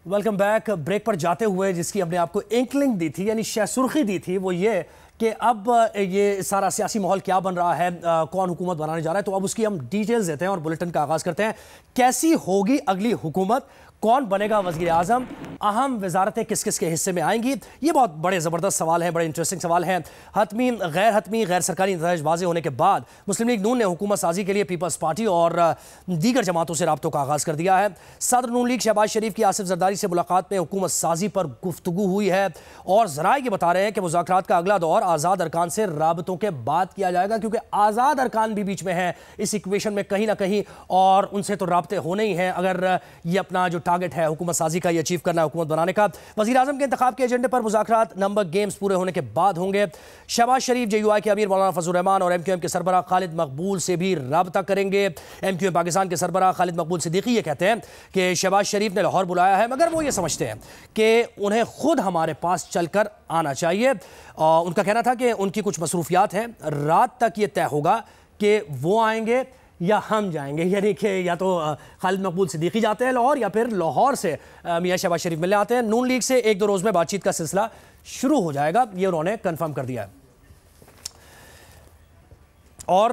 Welcome back. Break पर जाते हुए जिसकी हमने आपको इंकलिंग दी थी, यानी सुर्खी दी थी, वो ये कि अब ये सारा सियासी माहौल क्या बन रहा है, कौन हुकूमत बनाने जा रहा है। तो अब उसकी हम डिटेल्स देते हैं और बुलेटिन का आगाज करते हैं। कैसी होगी अगली हुकूमत, कौन बनेगा वज़ीर आज़म, अहम वजारतें किस किस के हिस्से में आएंगी, ये बहुत बड़े ज़बरदस्त सवाल हैं, बड़े इंटरेस्टिंग सवाल हैं। हतमी गैर सरकारी नताइज वाज़े होने के बाद मुस्लिम लीग नून ने हुकूमत साजी के लिए पीपल्स पार्टी और दीगर जमातों से राब्तों का आगाज़ कर दिया है। सदर नून लीग शहबाज शरीफ की आसिफ जरदारी से मुलाकात में हुकूमत साजी पर गुफ्तगू हुई है और ज़राए ये बता रहे हैं कि मुज़ाकरात का अगला दौर आज़ाद अरकान से राबतों के बाद किया जाएगा, क्योंकि आज़ाद अरकान भी बीच में है इस इक्वेशन में कहीं ना कहीं, और उनसे तो राब्ते होने ही हैं अगर ये अपना जो टारगेट है हुकूमत साजी का ये अचीव करना है, हुकूमत बनाने का। वज़ीर आज़म के इंतखाब के एजेंडे पर मुज़ाकरात नंबर गेम्स पूरे होने के बाद होंगे। शहबाज शरीफ JUI के अमीर मौलाना फजल रहमान और MQM के सरबराह खालिद मकबूल से भी राब्ता करेंगे। MQM पाकिस्तान के सरबराह खालिद मकबूल सिद्दीकी ये कहते हैं कि शहबाज शरीफ ने लाहौर बुलाया है, मगर वो ये समझते हैं कि उन्हें खुद हमारे पास चलकर आना चाहिए। उनका कहना था कि उनकी कुछ मसरूफियात हैं, रात तक ये तय होगा कि वो आएंगे या हम जाएंगे, यानी कि या तो खालिद मकबूल सिद्दीकी जाते हैं लाहौर या फिर लाहौर से मियां शहबाज शरीफ मिलने आते हैं। नून लीग से 1-2 रोज़ में बातचीत का सिलसिला शुरू हो जाएगा, ये उन्होंने कंफर्म कर दिया है। और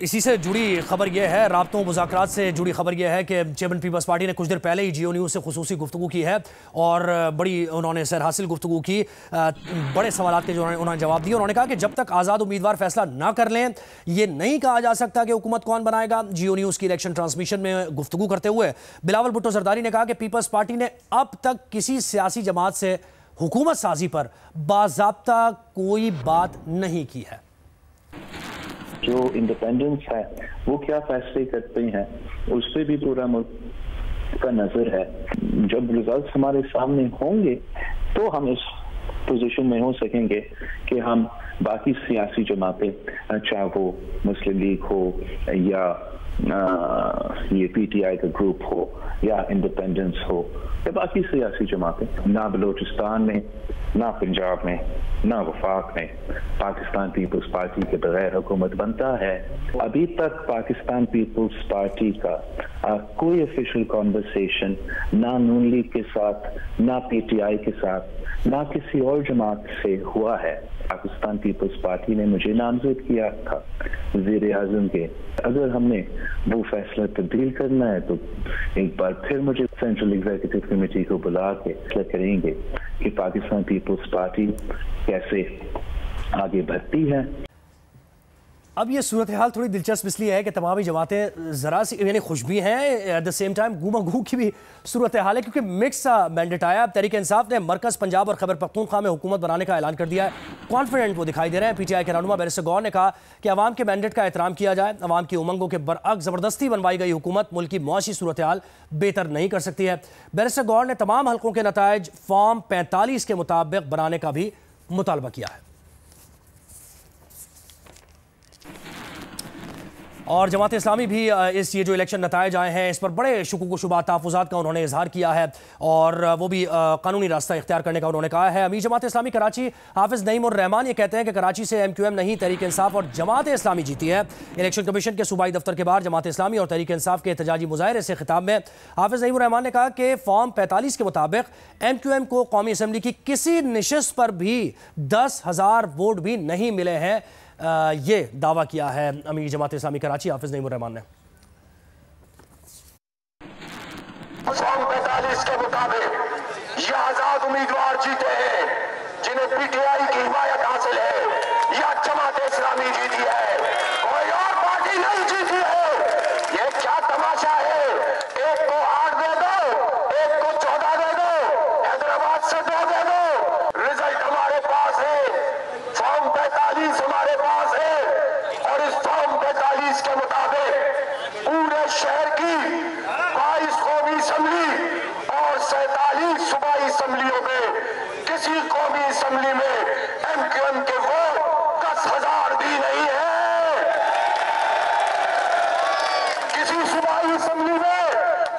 इसी से जुड़ी खबर यह है, राब्तों मुज़ाकरात से जुड़ी खबर यह है कि चेयरमैन पीपल्स पार्टी ने कुछ देर पहले ही जियो न्यूज़ से खुसूसी गुफ्तगू की है और बड़ी उन्होंने सर हासिल गुफ्तगू की, बड़े सवालात के जो उन्होंने जवाब दिए। उन्होंने कहा कि जब तक आज़ाद उम्मीदवार फैसला ना कर लें ये नहीं कहा जा सकता कि हुकूमत कौन बनाएगा। जियो न्यूज़ की इलेक्शन ट्रांसमिशन में गुफ्तगू करते हुए बिलावल भुट्टो जरदारी ने कहा कि पीपल्स पार्टी ने अब तक किसी सियासी जमात से हुकूमत साजी पर बाज़ाब्ता कोई बात नहीं की है। जो इंडिपेंडेंस है वो क्या फैसले करते हैं उस पर भी पूरा मुल्क का नजर है। जब रिजल्ट हमारे सामने होंगे तो हम इस पोजीशन में हो सकेंगे कि हम बाकी सियासी जमातें, चाहे वो मुस्लिम लीग हो या ये PTI का ग्रुप हो या इंडिपेंडेंस हो या बाकी सियासी जमातें, ना बलोचिस्तान में, ना पंजाब में, ना वफाक में पाकिस्तान पीपल्स पार्टी के बगैर हुकूमत बनता है। अभी तक पाकिस्तान पीपल्स पार्टी का कोई ऑफिशियल कॉन्वर्सेशन ना नून लीग के साथ, ना PTI के साथ, ना किसी और जमात से हुआ है। पाकिस्तान पीपल्स पार्टी ने मुझे नामजद किया था वज़ीर आज़म के। अगर हमने वो फैसला तब्दील करना है तो एक बार फिर मुझे सेंट्रल एग्जीक्यूटिव कमेटी को बुला के फैसला करेंगे कि पाकिस्तान पीपल्स पार्टी कैसे आगे बढ़ती है। अब ये सूरत हाल थोड़ी दिलचस्प इसलिए है कि तमामी जमातें ज़रा सी यानी खुश भी हैं, एट द सेम टाइम गुमा गू की भी सूरत हाल है, क्योंकि मिक्स मैंडेट आया। तहरीक इंसाफ ने मरकज़ पंजाब और खैबर पख्तूनख्वा में हुकूमत बनाने का ऐलान कर दिया है। कॉन्फिडेंट वो दिखाई दे रहे हैं। PTI के रहनुमा बैरिस्टर गौर ने कहा कि अवाम के मैंडेट का एहतराम किया जाए। अवाम की उमंगों के बरअक्स ज़बरदस्ती बनवाई गई हुकूमत मुल्क की मुआशी सूरत हाल बेहतर नहीं कर सकती है। बैरिस्टर गौर ने तमाम हल्कों के नताइज फॉर्म 45 के मुताबिक बनाने का भी मुतालबा किया है। और जमात इस्लामी भी इस ये जो इलेक्शन नताइज आए हैं इस पर बड़े शुकूक व शुबात तहफ़्फ़ुज़ात का उन्होंने इजहार किया है और वो भी कानूनी रास्ता इख्तियार करने का उन्होंने कहा है। अमीर जमात इस्लामी कराची हाफिज़ नईम उर रहमान ये कहते हैं कि कराची से MQM नहीं तहरीक इंसाफ और जमात इस्लामी जीती है। इलेक्शन कमीशन के सूबाई दफ्तर के बाहर जमात इस्लामी और तहरीक इंसाफ के एहतजाजी मुजाहरे से खिताब में हाफिज़ नईम उर रहमान ने कहा कि फॉर्म 45 के मुताबिक MQM को कौमी असम्बली की किसी नशिस्त पर भी 10,000 वोट भी नहीं मिले हैं। ये दावा किया है अमीर जमात इस्लामी कराची हाफिज़ नईम उर रहमान ने। फॉर्म 45 के मुताबिक ये आजाद उम्मीदवार जीते हैं जिन्हें PTI की हिमायत हासिल है या जमात इस्लामी जीती है, कोई और पार्टी नहीं जीती है। ये क्या तमाशा है? एक को 8 दे दो, एक को 14 दे दो, हैदराबाद से 2 दे दो। रिजल्ट हमारे पास है, फॉर्म 45 हमारे पास है और इस फॉर्म 45 के मुताबिक पूरे शहर की 22 कौमी असम्बली और 47 सूबाई असम्बलियों में किसी कौमी असम्बली में MQM के वोट 10,000 भी नहीं है। किसी सूबाई असम्बली में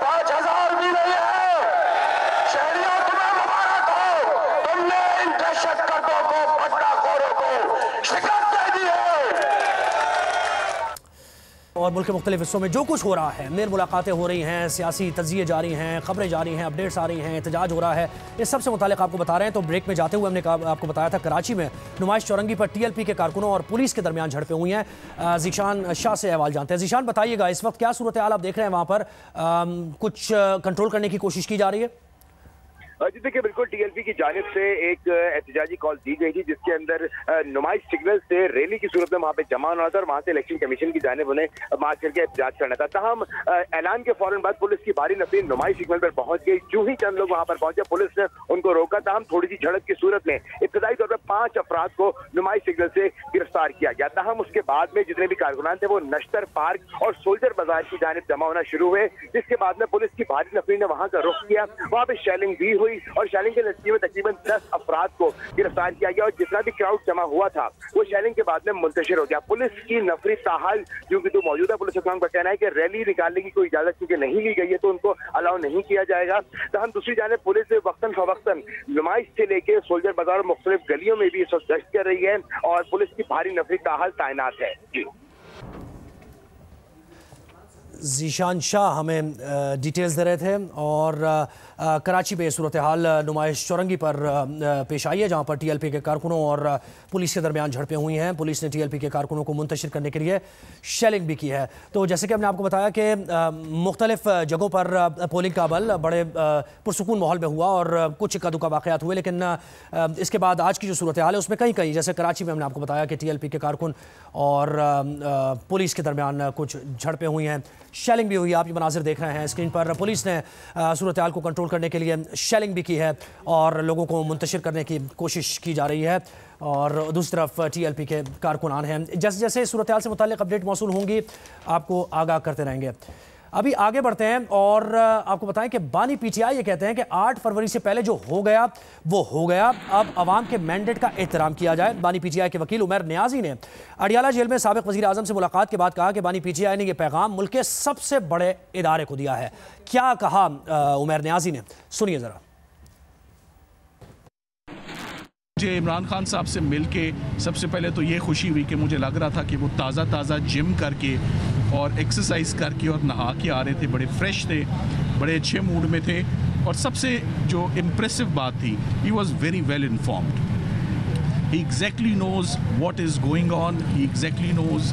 5,000 भी नहीं है। शहरियों तुम्हें मुबारक हो, तुमने इन दहशतगर्दों को, बदलाखोरों को शिकस्त दे दी है। और मुल्क के मुख्तलिफ हिस्सों में जो कुछ हो रहा है, मेल मुलाकातें हो रही हैं, सियासी तज्जिए जारी हैं, खबरें जारी हैं, अपडेट्स आ रही हैं, एहतजाज हो रहा है, इस सब से मुतालिक आपको बता रहे हैं। तो ब्रेक में जाते हुए हमने आपको बताया था कराची में नुमाइश चौरंगी पर TLP के कारकुनों और पुलिस के दरमियान झड़पें हुई हैं। जीशान शाह से अहवाल जानते हैं। जीशान, बताइएगा इस वक्त क्या सूरत हाल आप देख रहे हैं वहाँ पर? कुछ कंट्रोल करने की कोशिश की जा रही है? जी देखिए, बिल्कुल TLP की जानिब से एक एहतजाजी कॉल दी गई थी जिसके अंदर नुमाइश सिग्नल से रैली की सूरत में वहाँ पे जमा होना था और वहाँ से इलेक्शन कमीशन की जानिब उन्हें मार्च करके एहतजाज करना था। तहम ऐलान के फौरन बाद पुलिस की भारी नफरी नुमाइश सिग्नल पर पहुंच गई। जो ही चंद लोग वहाँ पर पहुंचे, पुलिस ने उनको रोका। तहम थोड़ी सी झड़प की सूरत में इब्तदाई तौर पर 5 अफराद को नुमाइश सिग्नल से गिरफ्तार किया गया। तहम उसके बाद में जितने भी कारकुनान थे वो नश्तर पार्क और सोल्जर बाजार की जानिब जमा होना शुरू हुए, जिसके बाद में पुलिस की भारी नफरी ने वहाँ का रुख किया। वहाँ पे शेलिंग भी हुई और शेलिंग के नतीजे में तकरीबन 10 अफराद को गिरफ्तार किया गया और जितना भी क्राउड जमा हुआ था वो शेलिंग के बाद में मुंतशिर हो गया। पुलिस की नफरी ताहाल क्योंकि तो मौजूदा पुलिस अफसरान का कहना है कि रैली निकालने की कोई इजाजत क्योंकि नहीं ली गई है तो उनको अलाउ नहीं किया जाएगा। तो हम दूसरी जानिब पुलिस वक्तन फवक्तन नुमाइश से लेके सोल्जर बाजार और मुख्तलिफ गलियों में भी इस वक्त गश्त कर रही है और पुलिस की भारी नफरी ताहाल तैनात है। जी जीशान शाह हमें डिटेल्स दे रहे थे और कराची में सूरत हाल नुमाइश चौरंगी पर पेश आई है जहां पर TLP के कारकुनों और पुलिस के दरमियान झड़पें हुई हैं। पुलिस ने TLP के कारकुनों को मुंतशिर करने के लिए शेलिंग भी की है। तो जैसे कि हमने आपको बताया कि मुख्तलिफ जगहों पर पोलिंग का अमल बड़े पुरसुकून माहौल में हुआ और कुछ इक्का दुक्का वाक़यात हुए, लेकिन इसके बाद आज की जो सूरत हाल है उसमें कहीं कहीं जैसे कराची में हमने आपको बताया कि TLP के कारकुन और पुलिस के दरमियान कुछ झड़पें हुई हैं, शेलिंग भी हुई। आप ये मनाजिर देख रहे हैं स्क्रीन पर। पुलिस ने सूरत हाल को कंट्रोल करने के लिए शेलिंग भी की है और लोगों को मुंतशिर करने की कोशिश की जा रही है और दूसरी तरफ TLP के कारकुनान हैं। जैसे जैसे सूरत हाल से मुताल्लिक़ अपडेट मौसूल होंगी आपको आगाह करते रहेंगे। अभी आगे बढ़ते हैं और आपको बताएं कि बानी PTI ये कहते हैं कि 8 फरवरी से पहले जो हो गया वो हो गया, अब अवाम के मैंडेट का एहतराम किया जाए। बानी PTI के वकील उमर नियाजी ने अडियाला जेल में साबिक वज़ीर आज़म से मुलाकात के बाद कहा कि बानी PTI ने यह पैगाम मुल्क के सबसे बड़े इदारे को दिया है। क्या कहा उमर नियाजी ने, सुनिए ज़रा। मुझे इमरान खान साहब से मिलके सबसे पहले तो ये खुशी हुई कि मुझे लग रहा था कि वो ताज़ा जिम करके और एक्सरसाइज करके और नहा के आ रहे थे, बड़े फ्रेश थे, बड़े अच्छे मूड में थे। और सबसे जो इम्प्रेसिव बात थी, he was very well informed. He exactly knows what is going on, he exactly knows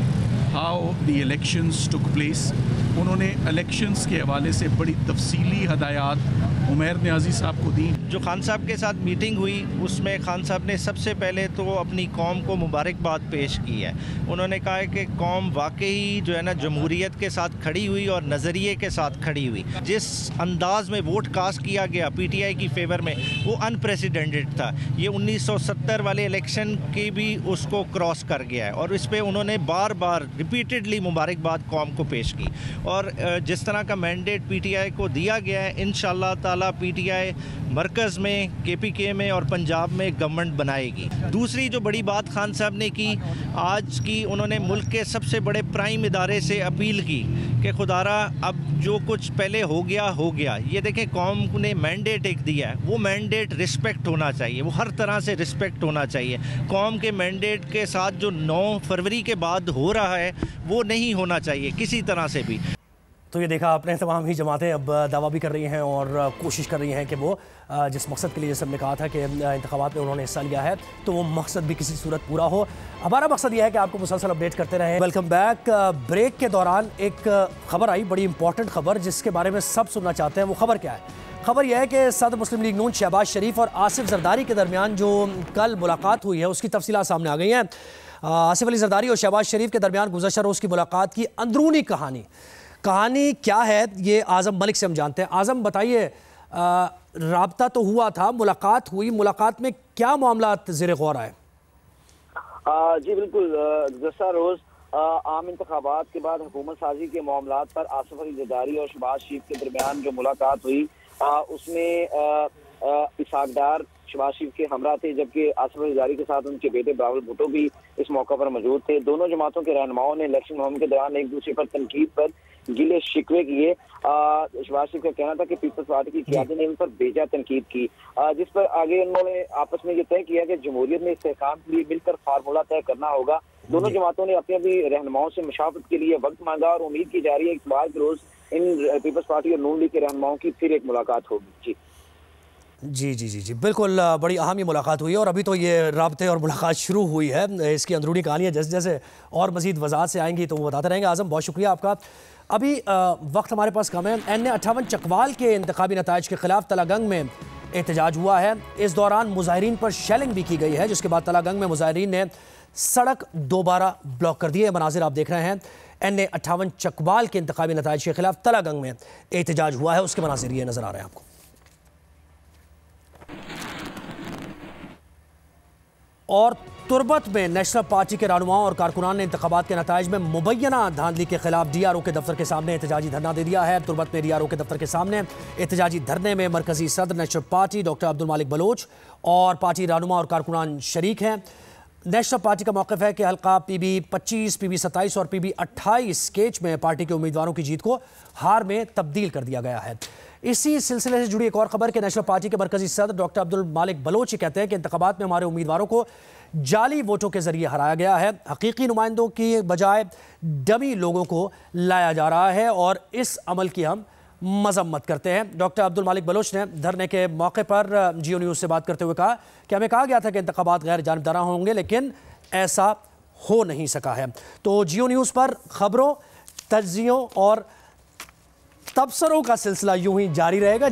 how the elections took place. उन्होंने इलेक्शंस के हवाले से बड़ी तफसीली हदायत उमर नियाजी साहब को दी। जो खान साहब के साथ मीटिंग हुई उसमें खान साहब ने सबसे पहले तो अपनी कौम को मुबारकबाद पेश की है। उन्होंने कहा है कि कौम वाकई जो है ना जमहूरियत के साथ खड़ी हुई और नज़रिए के साथ खड़ी हुई। जिस अंदाज में वोट कास्ट किया गया PTI की फेवर में वो अनप्रेसिडेंटेड था। ये 1970 वाले इलेक्शन की भी उसको क्रॉस कर गया है और इस पर उन्होंने बार बार रिपीटेडली मुबारकबाद कौम को पेश की। और जिस तरह का मैंडेट PTI को दिया गया है, इंशाअल्लाह ताला PTI मरकज़ में, KPK में और पंजाब में गवर्नमेंट बनाएगी। दूसरी जो बड़ी बात खान साहब ने की आज की, उन्होंने मुल्क के सबसे बड़े प्राइम इदारे से अपील की कि खुदारा अब जो कुछ पहले हो गया। ये देखें, कौम ने मैंडेट एक दिया है, वो मैंडेट रिस्पेक्ट होना चाहिए, वो हर तरह से रिस्पेक्ट होना चाहिए। कौम के मैंडेट के साथ जो 9 फरवरी के बाद हो रहा है वो नहीं होना चाहिए किसी तरह से भी। तो ये देखा आपने, तमाम ही जमातें अब दावा भी कर रही हैं और कोशिश कर रही हैं कि वो जिस मकसद के लिए जैसे हमने कहा था कि इंतखाबात में उन्होंने हिस्सा लिया है तो वो मकसद भी किसी सूरत पूरा हो। हमारा मकसद ये है कि आपको मुसलसल अपडेट करते रहें। Welcome back. ब्रेक के दौरान एक खबर आई, बड़ी इंपॉर्टेंट खबर जिसके बारे में सब सुनना चाहते हैं। वो खबर क्या है? खबर यह है कि सदर मुस्लिम लीग नून शहबाज शरीफ और आसिफ जरदारी के दरमियान जो कल मुलाकात हुई है उसकी तफसीलात सामने आ गई हैं। आसिफ अली जरदारी और शहबाज शरीफ के दरमियान गुज़श्ता रोज़ की मुलाकात की अंदरूनी कहानी क्या है ये आज़म मलिक से हम जानते हैं। आज़म बताइए, राब्ता तो हुआ था, मुलाकात हुई, मुलाकात में क्या मामलात ज़ेर गौर आए? जी बिल्कुल, गुज़श्ता रोज़ आम इंतखाबात के बाद हुकूमत साजी के मामलात पर आसिफ अली जरदारी और शहबाज शरीफ के दरमियान जो मुलाकात हुई उसमें इसहाक डार शहबाज शरीफ के हमरा थे, जबकि आसिफ अली जरदारी के साथ उनके बेटे बिलावल भुट्टो भी इस मौका पर मौजूद थे। दोनों जमातों के रहनुमाओं ने इलेक्शन मुहिम के दौरान एक दूसरे पर तनकीद पर गिले शिकवे किए। शहबाज शरीफ का कहना था कि पीपल्स पार्टी की क़यादत ने उन पर बेजा तनकीद की, जिस पर आगे उन्होंने आपस में ये तय किया कि जमहूरियत में इस्तेहकाम के लिए मिलकर फार्मूला तय करना होगा। दोनों जमातों ने अपने अपनी रहनुमाओं से मुशावरत के लिए वक्त मांगा और उम्मीद की जा रही है इतवार के रोज इन पीपल्स पार्टी और नून लीग के रहनुमाओं की फिर एक मुलाकात होगी। जी जी जी जी बिल्कुल, बड़ी अहम ये मुलाकात हुई है और अभी तो ये राब्ते और मुलाकात शुरू हुई है। इसकी अंदरूनी कहानियाँ जैसे जैसे और मज़ीद वजाहत से आएंगी तो वो बताते रहेंगे। आज़म, बहुत शुक्रिया आपका। अभी वक्त हमारे पास कम है। NA-58 चकवाल के इंतखाबी नताइज के खिलाफ तलागंग में एहतजाज हुआ है। इस दौरान मुजाहिरीन पर शेलिंग भी की गई है, जिसके बाद तलागंग में मुजाहिरीन ने सड़क दोबारा ब्लॉक कर दी है। मनाजिर आप देख रहे हैं। NA-58 चकवाल के इंतखाबी नताइज के खिलाफ तलागंग में एहतजाज हुआ है, उसके मनाजिर ये नजर आ रहे हैं आपको। और तुर्बत में नेशनल पार्टी के रहनुमाओं और कारकुनान ने इंतखाबात के नताइज में मुबैना धांधली के खिलाफ DRO के दफ्तर के सामने एहतजाजी धरना दे दिया है। तुर्बत में DRO के दफ्तर के सामने एहतजाजी धरने में मरकजी सदर नेशनल पार्टी डॉक्टर अब्दुल मालिक बलोच और पार्टी रहनुमा और कारकुनान शरीक हैं। नेशनल पार्टी का मौक़िफ़ है कि हल्का PB 25, PB 27 और PB 28 केच में पार्टी के उम्मीदवारों की जीत को हार में तब्दील कर दिया गया है। इसी सिलसिले से जुड़ी एक और खबर कि नेशनल पार्टी के मरकजी सदर डॉक्टर अब्दुल मालिक बलोच कहते हैं कि इंतखाबात में हमारे उम्मीदवारों को जाली वोटों के जरिए हराया गया है। हकीकी नुमाइंदों की बजाय डमी लोगों को लाया जा रहा है और इस अमल की हम मजम्मत करते हैं। डॉक्टर अब्दुल मालिक बलोच ने धरने के मौके पर जियो न्यूज़ से बात करते हुए कहा कि हमें कहा गया था कि इंतखाबात गैर जानिबदाराना होंगे, लेकिन ऐसा हो नहीं सका है। तो जियो न्यूज़ पर खबरों, तज्जियों और तबसरों का सिलसिला यूं ही जारी रहेगा।